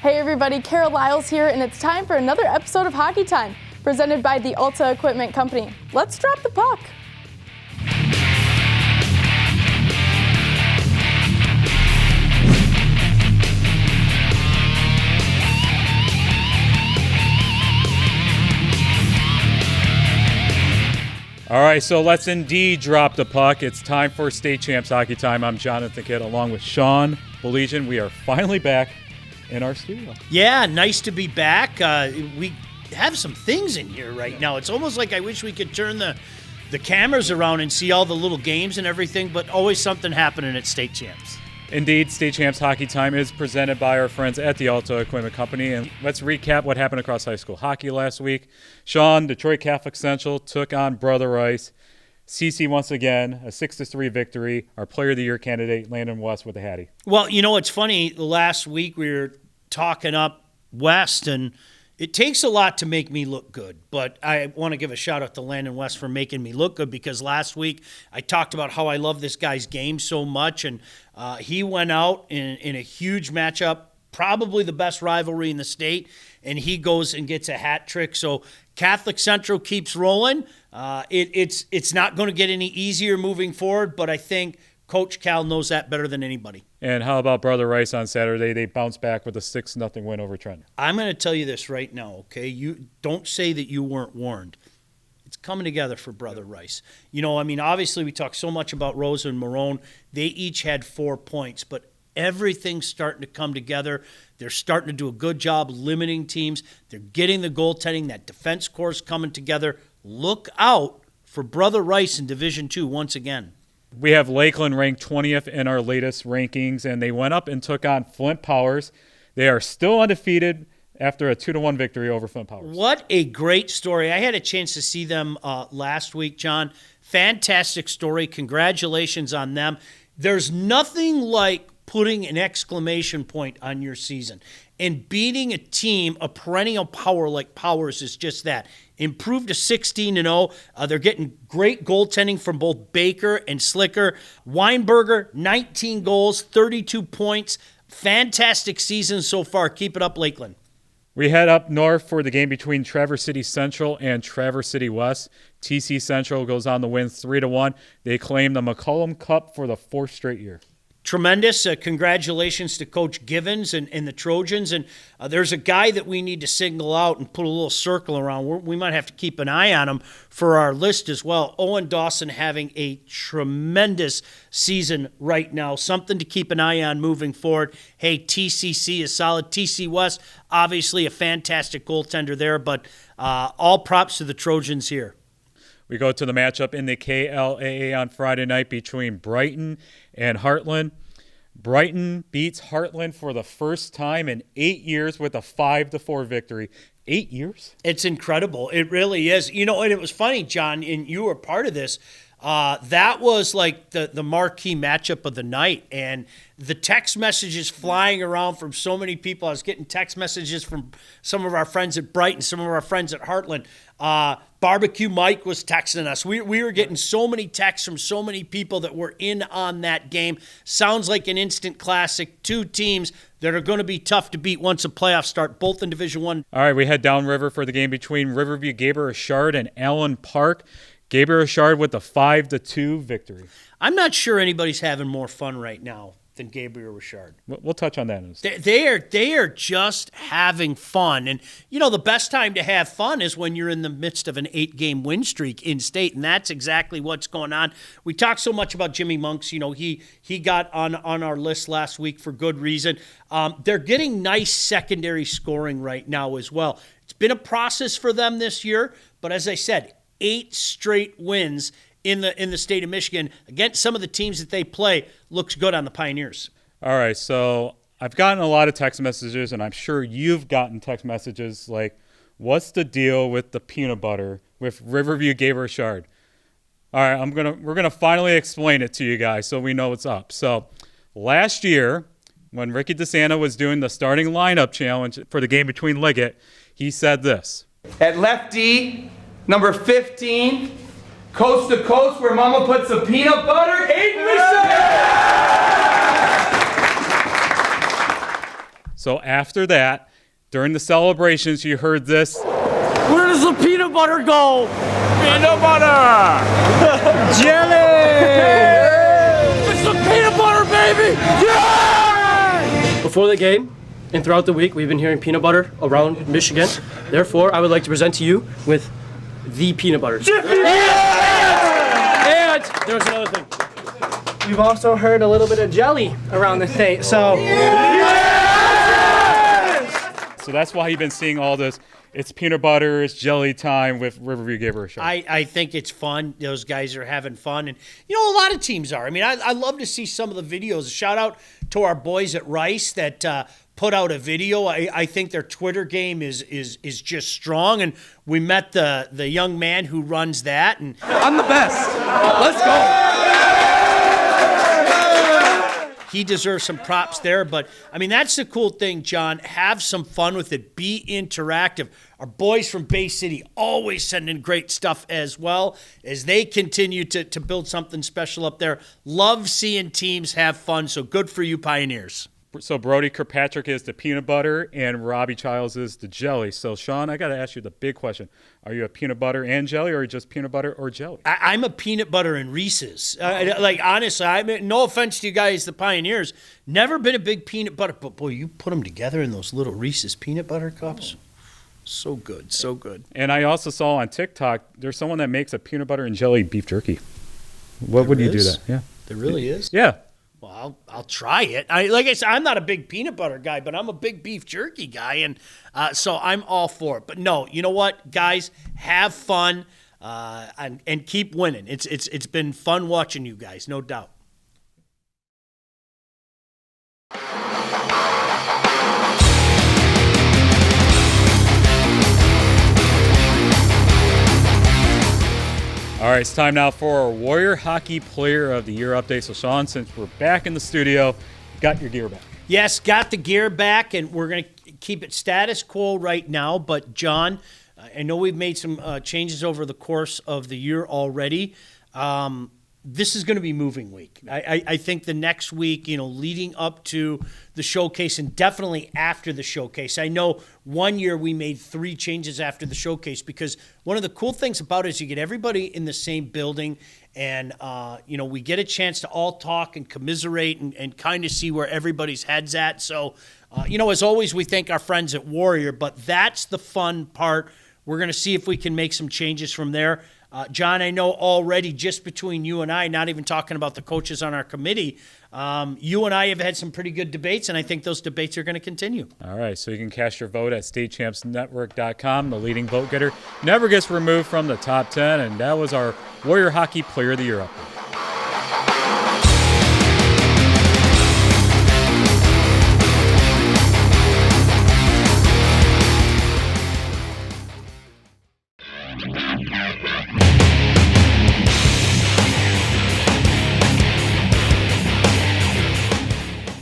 Hey everybody, Carol Lyles here, and it's time for another episode of Hockey Time, presented by the Ulta Equipment Company. Let's drop the puck. All right, so let's indeed drop the puck. It's time for State Champs Hockey Time. I'm Jonathon along with Sean Baligian. We are finally back in our studio. Yeah, nice to be back. We have some things in here right now. It's almost like I wish we could turn the cameras around and see all the little games and everything, but always something happening at State Champs. Indeed, State Champs Hockey Time is presented by our friends at the Ulta Equipment Company. And let's recap what happened across high school hockey last week. Sean, Detroit Catholic Central took on Brother Rice. CC once again, a 6-3 victory. Our Player of the Year candidate, Landon West with the Hattie. Well, you know, it's funny. Last week we were talking up West, and it takes a lot to make me look good, but I want to give a shout-out to Landon West for making me look good, because last week I talked about how I love this guy's game so much, and he went out in a huge matchup, probably the best rivalry in the state, and he goes and gets a hat trick. So Catholic Central keeps rolling. It's not going to get any easier moving forward, but I think Coach Cal knows that better than anybody. And how about Brother Rice on Saturday? They bounced back with a 6-0 win over Trenton. I'm going to tell you this right now, okay? You don't say that you weren't warned. It's coming together for Brother Rice. You know, I mean, obviously we talk so much about Rosa and Marone. They each had 4 points, but everything's starting to come together. They're starting to do a good job limiting teams. They're getting the goaltending. That defense core's coming together. Look out for Brother Rice in Division II once again. We have Lakeland ranked 20th in our latest rankings, and they went up and took on Flint Powers. They are still undefeated after a 2-1 victory over Flint Powers. What a great story. I had a chance to see them last week, John. Fantastic story. Congratulations on them. There's nothing like putting an exclamation point on your season. And beating a team, a perennial power like Powers, is just that. Improved to 16-0. They're getting great goaltending from both Baker and Slicker. Weinberger, 19 goals, 32 points. Fantastic season so far. Keep it up, Lakeland. We head up north for the game between Traverse City Central and Traverse City West. TC Central goes on to win 3-1. They claim the McCollum Cup for the 4th straight year. Tremendous. Congratulations to Coach Givens and the Trojans. And there's a guy that we need to single out and put a little circle around. We might have to keep an eye on him for our list as well. Owen Dawson having a tremendous season right now. Something to keep an eye on moving forward. Hey, TCC is solid. TC West, obviously a fantastic goaltender there, but all props to the Trojans here. We go to the matchup in the KLAA on Friday night between Brighton and Hartland. Brighton beats Hartland for the first time in 8 years with a 5-4 victory. 8 years? It's incredible. It really is. You know, and it was funny, John, and you were part of this. That was like the marquee matchup of the night, and the text messages flying around from so many people. I was getting text messages from some of our friends at Brighton, some of our friends at Hartland. Barbecue Mike was texting us. We were getting so many texts from so many people that were in on that game. Sounds like an instant classic. Two teams that are going to be tough to beat once the playoffs start, both in Division I. All right, we head downriver for the game between Riverview, Gabriel Richard, and Allen Park. Gabriel Richard with the 5-2 victory. I'm not sure anybody's having more fun right now than Gabriel Richard. We'll touch on that in a second. They are just having fun. And, you know, the best time to have fun is when you're in the midst of an 8-game win streak in state, and that's exactly what's going on. We talked so much about Jimmy Monks. You know, he got on our list last week for good reason. They're getting nice secondary scoring right now as well. It's been a process for them this year, but as I said, 8 straight wins in the state of Michigan against some of the teams that they play. Looks good on the Pioneers. All right, so I've gotten a lot of text messages, and I'm sure you've gotten text messages like, what's the deal with the peanut butter with Riverview Gabriel Richard? All right, we're gonna finally explain it to you guys so we know what's up. So last year, when Ricky DeSanta was doing the starting lineup challenge for the game between Liggett, he said this. At lefty, number 15, coast to coast, where Mama puts the peanut butter, Aiden Richard! So after that, during the celebrations, you heard this. Where does the peanut butter go? Peanut butter! Jelly! It's the peanut butter, baby! Yeah! Before the game and throughout the week, we've been hearing peanut butter around Michigan. Therefore, I would like to present to you with the peanut butter. And there's another thing. We've also heard a little bit of jelly around the state, so. So that's why you've been seeing all this. It's peanut butter, it's jelly time with Riverview Gabriel. I think it's fun. Those guys are having fun. And, you know, a lot of teams are. I mean, I love to see some of the videos. Shout out to our boys at Rice that put out a video. I think their Twitter game is just strong. And we met the young man who runs that. And I'm the best. Let's go. he deserves some props there. But, I mean, that's the cool thing, John. Have some fun with it. Be interactive. Our boys from Bay City always sending great stuff as well as they continue to build something special up there. Love seeing teams have fun, so good for you, Pioneers. So Brody Kirkpatrick is the peanut butter and Robbie Childs is the jelly. So, Sean, I got to ask you the big question. Are you a peanut butter and jelly, or are you just peanut butter or jelly? I'm a peanut butter and Reese's. Like, honestly, I mean, no offense to you guys, the Pioneers, never been a big peanut butter. But, boy, you put them together in those little Reese's peanut butter cups. So good, so good. And I also saw on TikTok, there's someone that makes a peanut butter and jelly beef jerky. What would you do that? Yeah. There really is? Yeah. Well, I'll try it. Like I said, I'm not a big peanut butter guy, but I'm a big beef jerky guy, and so I'm all for it. But no, you know what, guys, have fun and keep winning. It's been fun watching you guys, no doubt. All right, it's time now for our Warrior Hockey Player of the Year update. So, Sean, since we're back in the studio, got your gear back. Yes, got the gear back, and we're going to keep it status quo right now. But, John, I know we've made some changes over the course of the year already. This is going to be moving week. I think the next week, you know, leading up to the showcase and definitely after the showcase. I know one year we made 3 changes after the showcase because one of the cool things about it is you get everybody in the same building and, you know, we get a chance to all talk and commiserate and kind of see where everybody's head's at. So, you know, as always, we thank our friends at Warrior, but that's the fun part. We're going to see if we can make some changes from there. John, I know already just between you and I, not even talking about the coaches on our committee, you and I have had some pretty good debates, and I think those debates are going to continue. All right, so you can cast your vote at statechampsnetwork.com. The leading vote getter never gets removed from the top 10, and that was our Warrior Hockey Player of the Year update.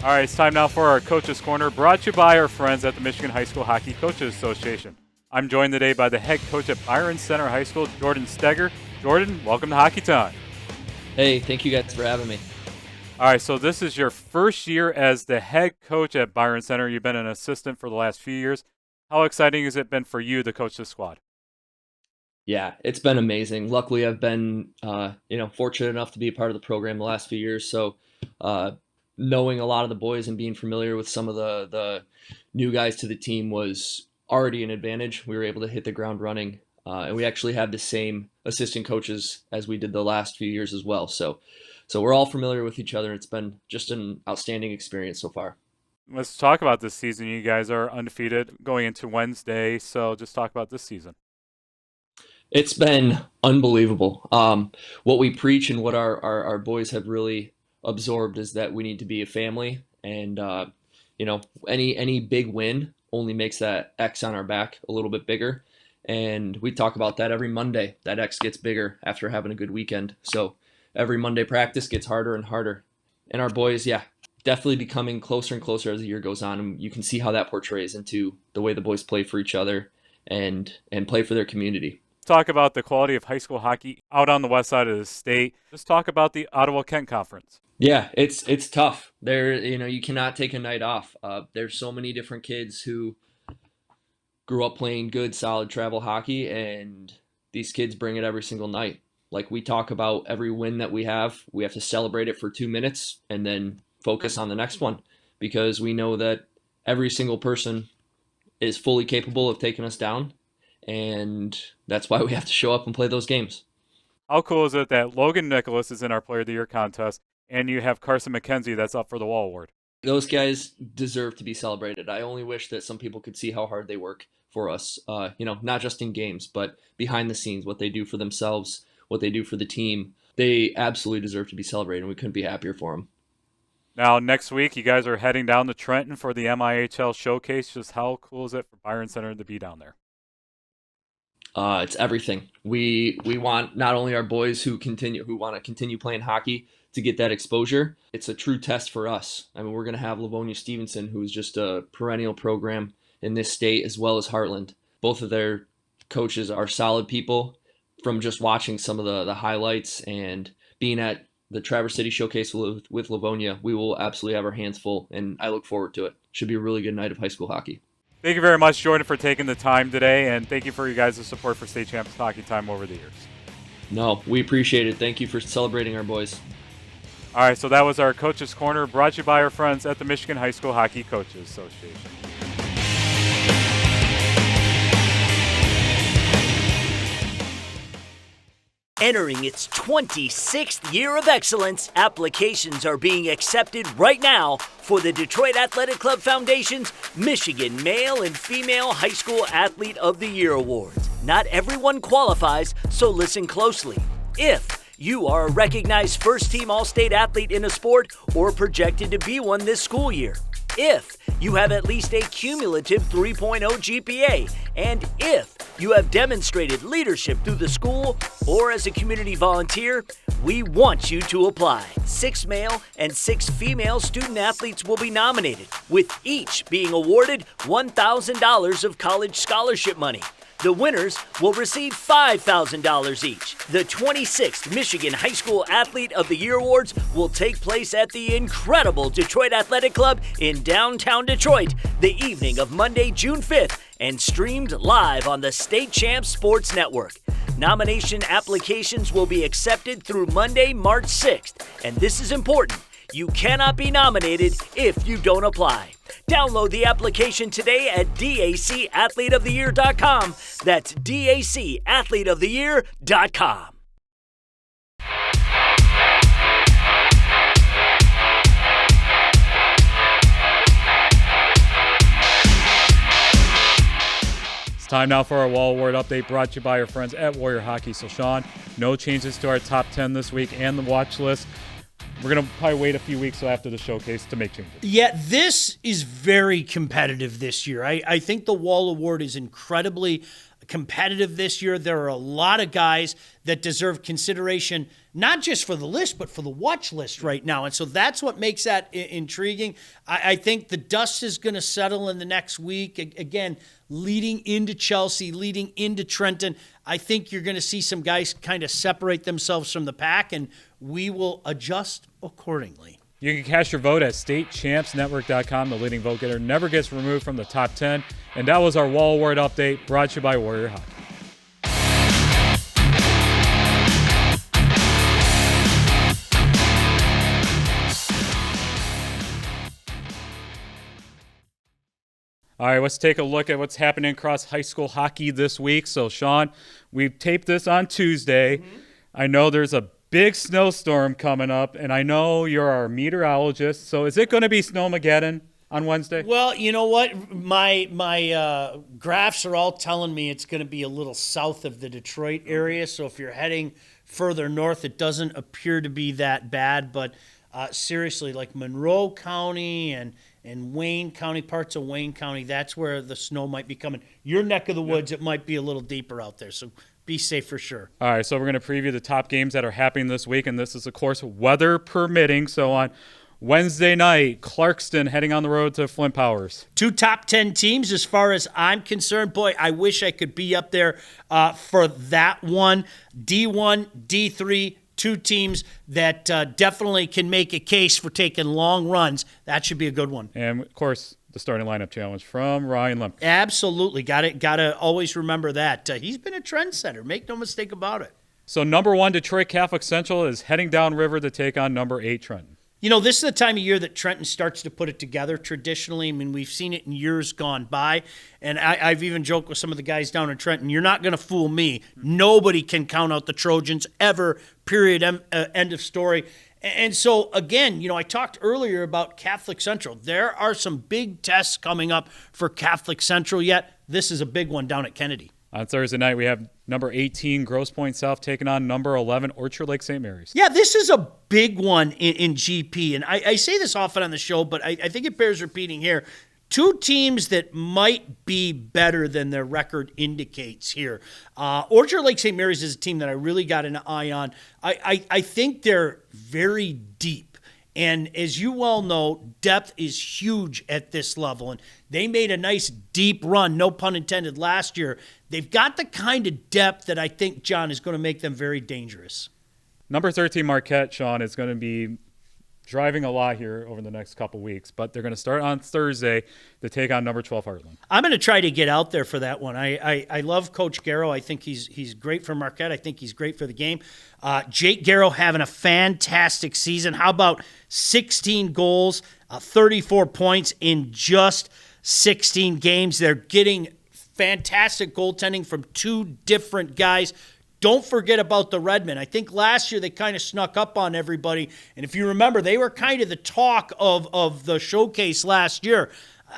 All right, it's time now for our Coaches Corner, brought to you by our friends at the Michigan High School Hockey Coaches Association. I'm joined today by the head coach at Byron Center High School, Jordan Steger. Jordan, welcome to Hockey Time. Hey, thank you guys for having me. All right, so this is your first year as the head coach at Byron Center. You've been an assistant for the last few years. How exciting has it been for you to coach this squad? Yeah, it's been amazing. Luckily, I've been, fortunate enough to be a part of the program the last few years. So, knowing a lot of the boys and being familiar with some of the new guys to the team was already an advantage. We were able to hit the ground running, and we actually have the same assistant coaches as we did the last few years as well. So we're all familiar with each other. It's been just an outstanding experience so far. Let's talk about this season. You guys are undefeated going into Wednesday, so just talk about this season. It's been unbelievable. What we preach and what our boys have really absorbed is that we need to be a family, and any big win only makes that X on our back a little bit bigger, and we talk about that every Monday. That X gets bigger after having a good weekend, so every Monday practice gets harder and harder, and our boys definitely becoming closer and closer as the year goes on, and you can see how that portrays into the way the boys play for each other and play for their community. talk about the quality of high school hockey out on the west side of the state. Let's talk about the Ottawa-Kent Conference. Yeah, it's tough. You cannot take a night off. There's so many different kids who grew up playing good, solid travel hockey, and these kids bring it every single night. Like we talk about every win that we have to celebrate it for 2 minutes and then focus on the next one, because we know that every single person is fully capable of taking us down, and that's why we have to show up and play those games. How cool is it that Logan Nicholas is in our Player of the Year contest, and you have Carson McKenzie that's up for the Wall Award? Those guys deserve to be celebrated. I only wish that some people could see how hard they work for us, not just in games, but behind the scenes, what they do for themselves, what they do for the team. They absolutely deserve to be celebrated, and we couldn't be happier for them. Now, next week, you guys are heading down to Trenton for the MIHL Showcase. Just how cool is it for Byron Center to be down there? It's everything. We want not only our boys who want to continue playing hockey to get that exposure. It's a true test for us. I mean, we're going to have Livonia Stevenson, who's just a perennial program in this state, as well as Hartland. Both of their coaches are solid people. From just watching some of the highlights and being at the Traverse City Showcase with Livonia, we will absolutely have our hands full, and I look forward to it. Should be a really good night of high school hockey. Thank you very much, Jordan, for taking the time today, and thank you for you guys' support for State Champs Hockey Time over the years. No, we appreciate it. Thank you for celebrating our boys. All right, so that was our Coaches Corner, brought to you by our friends at the Michigan High School Hockey Coaches Association. Entering its 26th year of excellence, applications are being accepted right now for the Detroit Athletic Club Foundation's Michigan Male and Female High School Athlete of the Year Awards. Not everyone qualifies, so listen closely. If you are a recognized first-team All-State athlete in a sport or projected to be one this school year, if you have at least a cumulative 3.0 GPA, and if you have demonstrated leadership through the school or as a community volunteer, we want you to apply. 6 male and 6 female student athletes will be nominated, with each being awarded $1,000 of college scholarship money. The winners will receive $5,000 each. The 26th Michigan High School Athlete of the Year Awards will take place at the incredible Detroit Athletic Club in downtown Detroit the evening of Monday, June 5th, and streamed live on the State Champs Sports Network. Nomination applications will be accepted through Monday, March 6th, and this is important. You cannot be nominated if you don't apply. Download the application today at dacathleteoftheyear.com. That's dacathleteoftheyear.com. It's time now for our Wall Award update, brought to you by our friends at Warrior Hockey. So, Sean, no changes to our top 10 this week and the watch list. We're going to probably wait a few weeks after the showcase to make changes. Yeah, this is very competitive this year. I think the Wall Award is incredibly competitive this year. There are a lot of guys that deserve consideration, not just for the list, but for the watch list right now. And so that's what makes that intriguing. I think the dust is going to settle in the next week. Again, leading into Chelsea, leading into Trenton, I think you're going to see some guys kind of separate themselves from the pack, and we will adjust accordingly. You can cast your vote at statechampsnetwork.com. The leading vote getter never gets removed from the top 10. And that was our Wall Award update, brought to you by Warrior Hockey. All right, let's take a look at what's happening across high school hockey this week. So, Sean, we taped this on Tuesday. Mm-hmm. I know there's a big snowstorm coming up, and I know you're our meteorologist. So is it going to be Snowmageddon on Wednesday? Well, you know what? My graphs are all telling me it's going to be a little south of the Detroit area. So if you're heading further north, it doesn't appear to be that bad. But seriously, like Monroe County and Wayne County, parts of Wayne County, that's where the snow might be coming. Your neck of the woods, It might be a little deeper out there. So be safe for sure. All right, so we're going to preview the top games that are happening this week, and this is, of course, weather permitting. So on Wednesday night, Clarkston heading on the road to Flint Powers. 2 top 10 teams as far as I'm concerned. Boy, I wish I could be up there for that one. D1, D3, 2 teams that definitely can make a case for taking long runs. That should be a good one. And, of course, the starting lineup challenge from Ryan Lemke. Absolutely. Got to always remember that. He's been a trendsetter. Make no mistake about it. So number 1, Detroit Catholic Central is heading downriver to take on number 8, Trenton. You know, this is the time of year that Trenton starts to put it together traditionally. I mean, we've seen it in years gone by. And I've even joked with some of the guys down in Trenton, you're not going to fool me. Nobody can count out the Trojans ever, period, end of story. And so, again, you know, I talked earlier about Catholic Central. There are some big tests coming up for Catholic Central yet. This is a big one down at Kennedy. On Thursday night, we have number 18, Grosse Pointe South, taking on number 11, Orchard Lake St. Mary's. Yeah, this is a big one in GP. And I say this often on the show, but I think it bears repeating here. 2 teams that might be better than their record indicates here. Orchard Lake St. Mary's is a team that I really got an eye on. I think they're very deep. And as you well know, depth is huge at this level. And they made a nice deep run, no pun intended, last year. They've got the kind of depth that I think, John, is going to make them very dangerous. Number 13, Marquette, Sean, is going to be driving a lot here over the next couple weeks, but they're going to start on Thursday to take on number 12, Hartland. I'm going to try to get out there for that one. I love Coach Gabriel. I think he's great for Marquette. I think he's great for the game. Jake Gabriel having a fantastic season. How about 16 goals, 34 points in just 16 games? They're getting fantastic goaltending from 2 different guys. Don't forget about the Redmen. I think last year they kind of snuck up on everybody. And if you remember, they were kind of the talk of the showcase last year.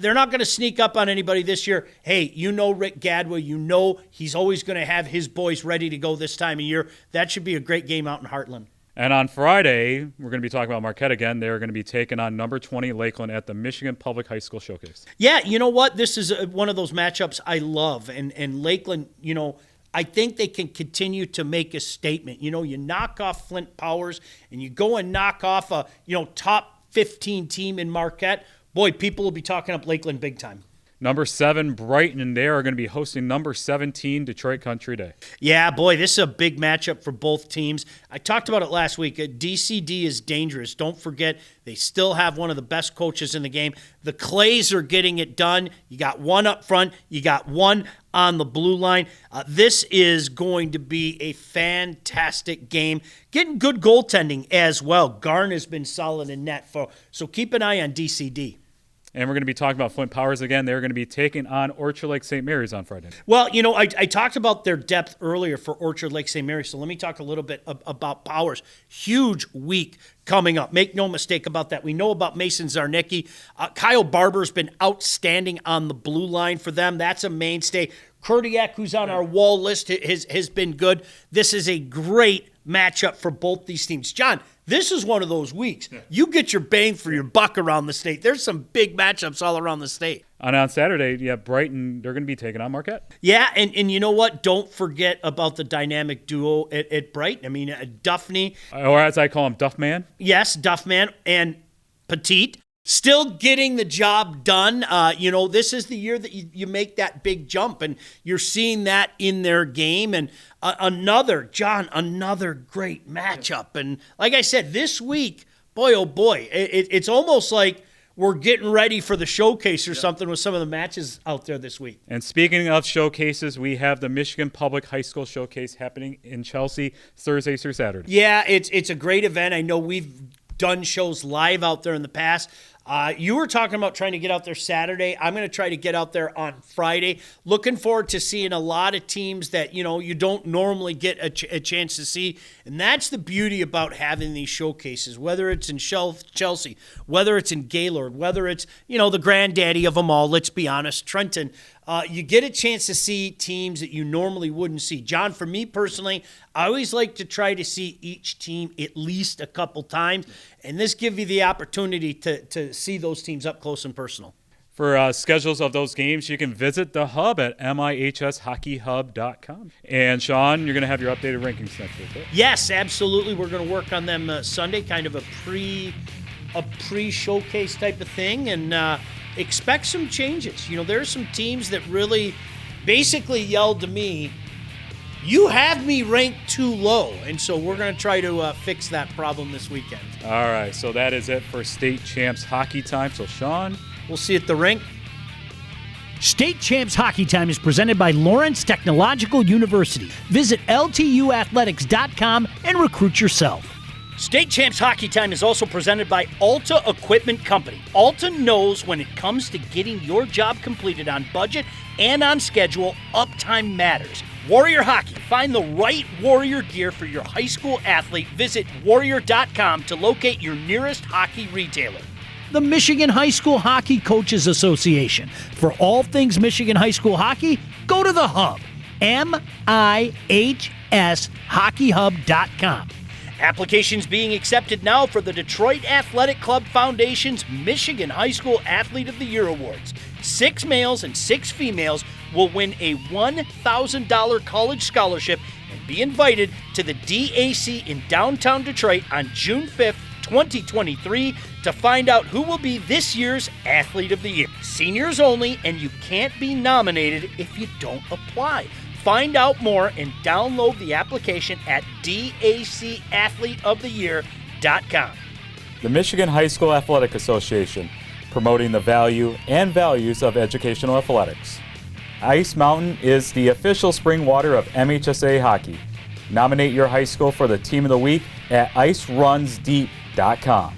They're not going to sneak up on anybody this year. Hey, you know Rick Gadwa. You know he's always going to have his boys ready to go this time of year. That should be a great game out in Hartland. And on Friday, we're going to be talking about Marquette again. They're going to be taking on number 20, Lakeland, at the Michigan Public High School Showcase. Yeah, you know what? This is one of those matchups I love. And Lakeland, you know, I think they can continue to make a statement. You know, you knock off Flint Powers and you go and knock off a, top 15 team in Marquette. Boy, people will be talking up Lakeland big time. Number 7, Brighton, and they are going to be hosting number 17, Detroit Country Day. Yeah, boy, this is a big matchup for both teams. I talked about it last week. DCD is dangerous. Don't forget, they still have one of the best coaches in the game. The Clays are getting it done. You got one up front. You got one on the blue line. This is going to be a fantastic game. Getting good goaltending as well. Garn has been solid in net, so keep an eye on DCD. And we're going to be talking about Flint Powers again. They're going to be taking on Orchard Lake St. Mary's on Friday. Well, I talked about their depth earlier for Orchard Lake St. Mary's, so let me talk a little bit about Powers. Huge week coming up. Make no mistake about that. We know about Mason Zarnicki. Kyle Barber's been outstanding on the blue line for them. That's a mainstay. Kurdiak, who's on our wall list, has been good. This is a great matchup for both these teams. John, this is one of those weeks. You get your bang for your buck around the state. There's some big matchups all around the state. And on Saturday, Brighton, they're going to be taking on Marquette. Yeah, and you know what? Don't forget about the dynamic duo at Brighton. I mean, Duffney. Or as I call him, Duffman. Yes, Duffman and Petite. Still getting the job done. This is the year that you make that big jump, and you're seeing that in their game. And another great matchup. And like I said, this week, boy, oh boy, it's almost like we're getting ready for the showcase or something with some of the matches out there this week. And speaking of showcases, we have the Michigan Public High School Showcase happening in Chelsea Thursday through Saturday. Yeah, it's a great event. I know we've done shows live out there in the past. You were talking about trying to get out there Saturday. I'm going to try to get out there on Friday. Looking forward to seeing a lot of teams that, you don't normally get a chance to see. And that's the beauty about having these showcases, whether it's in Chelsea, whether it's in Gaylord, whether it's, the granddaddy of them all, let's be honest, Trenton. You get a chance to see teams that you normally wouldn't see. John, for me personally, I always like to try to see each team at least a couple times, and this gives you the opportunity to see those teams up close and personal. For schedules of those games, you can visit the hub at mihshockeyhub.com. And Sean, you're going to have your updated rankings next week, right? Yes, absolutely. We're going to work on them Sunday, kind of a a pre-showcase type of thing, and expect some changes. You know, there's some teams that really basically yelled to me, "You have me ranked too low," and so we're going to try to fix that problem this weekend. All right, so that is it for State Champs Hockey Time. So, Sean, we'll see you at the rink. State Champs Hockey Time is presented by Lawrence Technological University. Visit ltuathletics.com and recruit yourself. State Champs Hockey Time is also presented by Alta Equipment Company. Alta knows when it comes to getting your job completed on budget and on schedule, uptime matters. Warrior Hockey. Find the right Warrior gear for your high school athlete. Visit warrior.com to locate your nearest hockey retailer. The Michigan High School Hockey Coaches Association. For all things Michigan high school hockey, go to the Hub. MIHSHockeyHub.com. Applications being accepted now for the Detroit Athletic Club Foundation's Michigan High School Athlete of the Year Awards. 6 males and 6 females will win a $1,000 college scholarship and be invited to the DAC in downtown Detroit on June 5th, 2023 to find out who will be this year's Athlete of the Year. Seniors only, and you can't be nominated if you don't apply. Find out more and download the application at dacathleteoftheyear.com. the Michigan High School Athletic Association, promoting the value and values of educational athletics. Ice Mountain is the official spring water of MHSA hockey. Nominate your high school for the Team of the Week at icerunsdeep.com.